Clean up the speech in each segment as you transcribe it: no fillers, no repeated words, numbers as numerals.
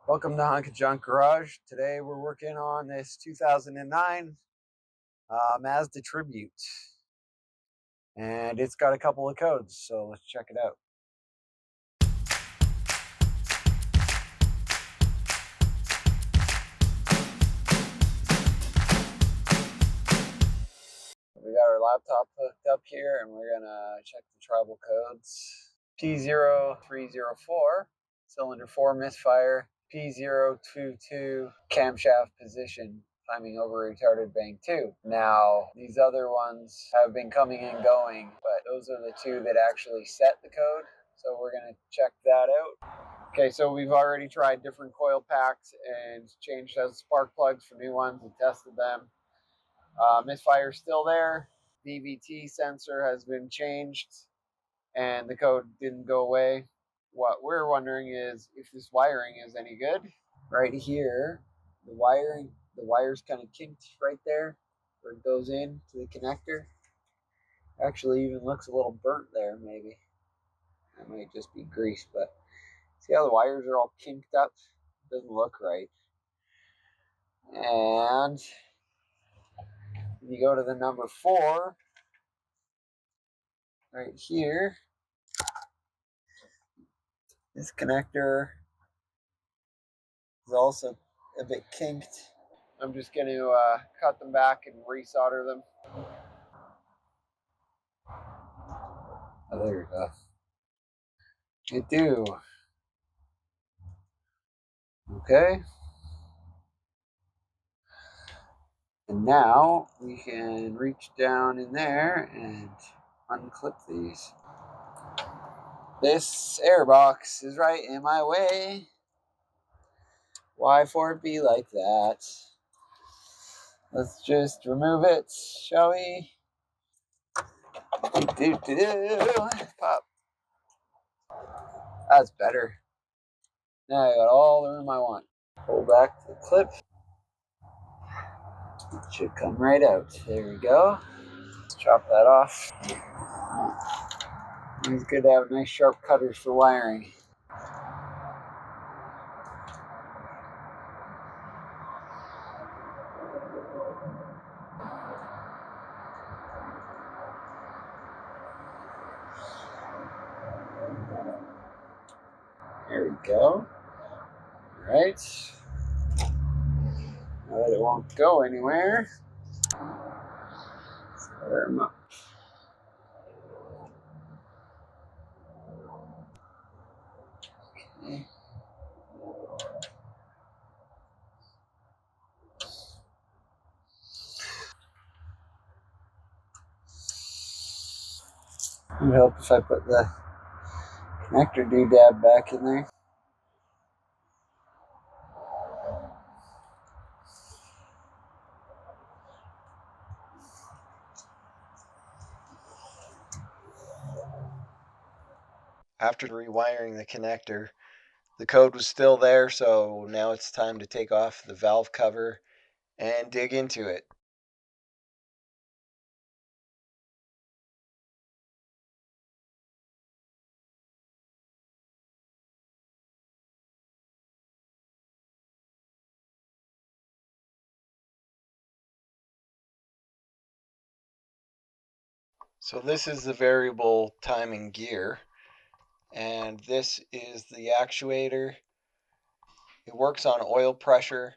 Welcome to HunkO'Junk Garage. Today we're working on this 2009 Mazda Tribute. And it's got a couple of codes, so let's check it out. We got our laptop hooked up here and we're gonna check the tribal codes. P0304, cylinder 4 misfire. P0022, camshaft position, timing over retarded bank 2. Now, these other ones have been coming and going, but those are the two that actually set the code. So we're going to check that out. Okay, so we've already tried different coil packs and changed out spark plugs for new ones and tested them. Misfire's still there. DVT sensor has been changed and the code didn't go away. What we're wondering is if this wiring is any good. Right here, the wire's kind of kinked right there where it goes in to the connector. Actually even looks a little burnt there, maybe. That might just be grease, but see how the wires are all kinked up? Doesn't look right. And you go to the number 4, right here, this connector is also a bit kinked. I'm just going to cut them back and resolder them. Oh, there you go. You do. Okay. And now we can reach down in there and unclip these. This airbox is right in my way. Why for it be like that? Let's just remove it, shall we? Pop. That's better. Now I got all the room I want. Pull back the clip. It should come right out. There we go. Let's chop that off. It's good to have nice sharp cutters for wiring. There we go. All right. Now that it won't go anywhere, let's fire them up. Okay. It would help if I put the connector doodad back in there. After rewiring the connector, the code was still there, so now it's time to take off the valve cover and dig into it. So this is the variable timing gear, and this is the actuator. It works on oil pressure,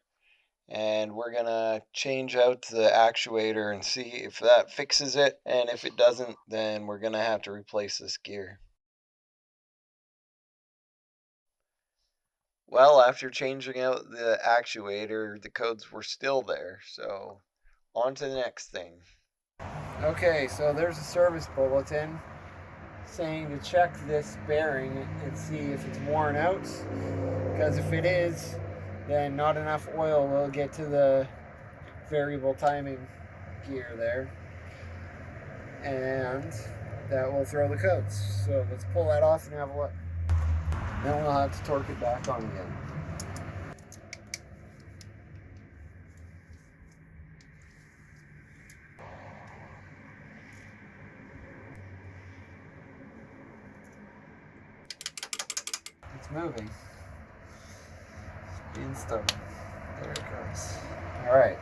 and we're gonna change out the actuator and see if that fixes it, and if it doesn't, then we're gonna have to replace this gear. Well, after changing out the actuator, the codes were still there, so on to the next thing. Okay, so there's a service bulletin saying to check this bearing and see if it's worn out, because if it is, then not enough oil will get to the variable timing gear there, and that will throw the codes. So let's pull that off and have a look. Then we'll have to torque it back on again. It's moving. Insta. There it goes. All right.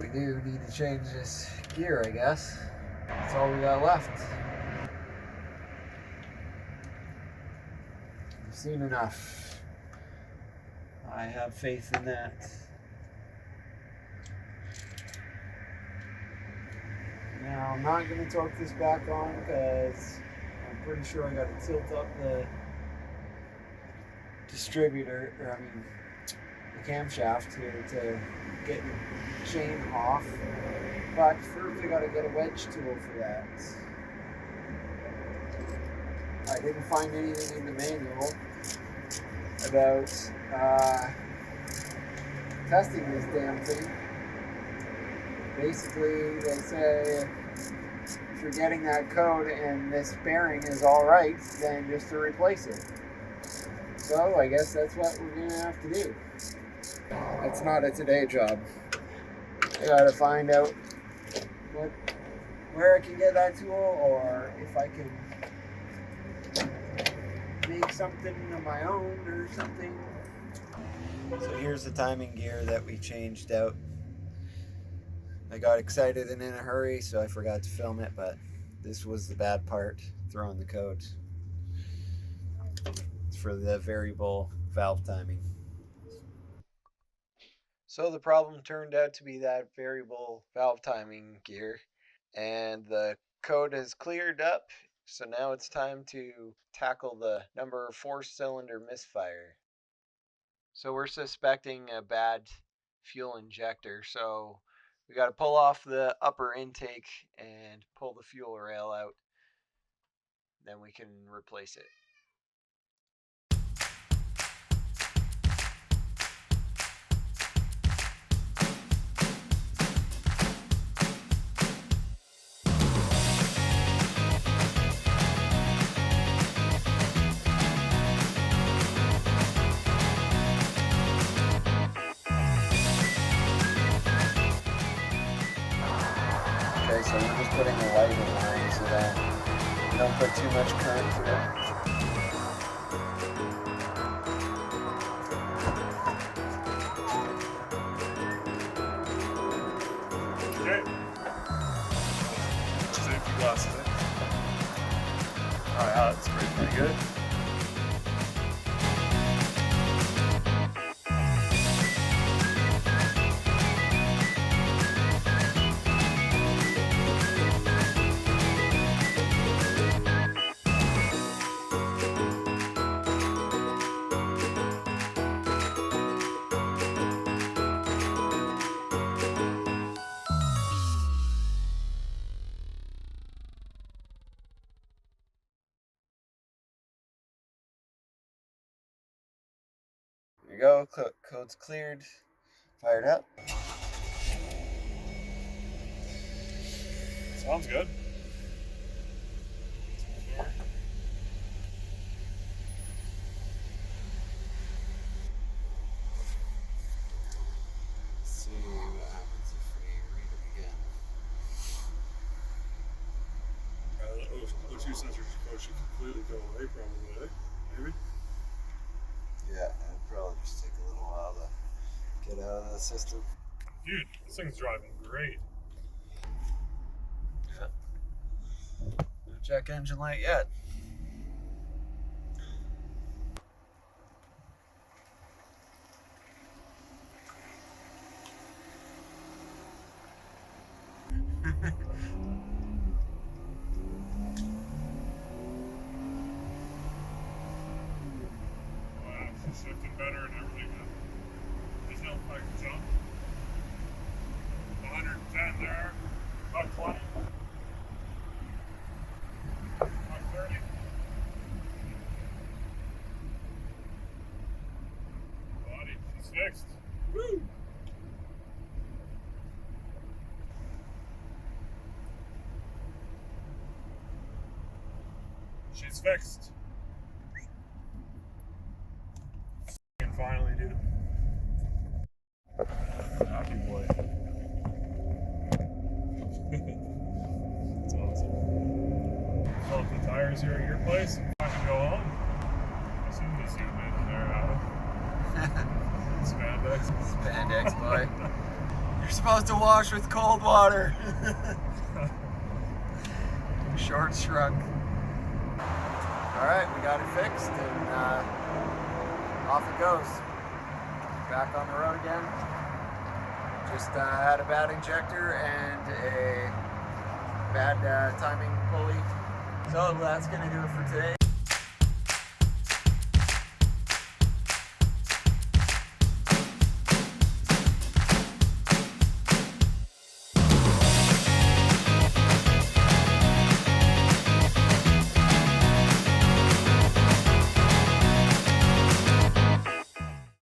We do need to change this gear, I guess. That's all we got left. Soon enough. I have faith in that. Now, I'm not going to torque this back on because I'm pretty sure I got to tilt up the distributor, or I mean, the camshaft here to get the chain off. But first, I got to get a wedge tool for that. I didn't find anything in the manual about testing this damn thing. Basically, they say if you're getting that code and this bearing is all right, then just to replace it. So I guess that's what we're gonna have to do. It's not a today job. I gotta find out where I can get that tool, or if I can make something of my own or something. So here's the timing gear that we changed out. I got excited and in a hurry, so I forgot to film it, but this was the bad part, throwing the code. It's for the variable valve timing. So the problem turned out to be that variable valve timing gear, and the code has cleared up, so now it's time to tackle the number 4 cylinder misfire. So we're suspecting a bad fuel injector, so we got to pull off the upper intake and pull the fuel rail out. Then we can replace it. Okay, so we're just putting a light in line so that we don't put too much current through it. Okay. Safety glasses in. Alright, that's pretty good. There you go, code's cleared, fired up. Sounds good. Let's see what happens if we read it again. The O2 sensor code should completely go away, probably, maybe? Yeah, it'll probably just take a little while to get out of the system. Dude, this thing's driving great. Yeah. No check engine light yet. Wow, she's shifting better and everything. There's no fucking jump. 110 there. About 20. About 30. Body, she's fixed. Woo! She's fixed. And finally, dude. Happy boy. That's awesome. Fill up the tires tires here at your place. I can go home. I see you zoom in there, Adam. Spandex. Spandex, boy. You're supposed to wash with cold water. Short shrunk. Alright, we got it fixed and off it goes. Back on the road again. Just had a bad injector and a bad timing pulley. So that's going to do it for today.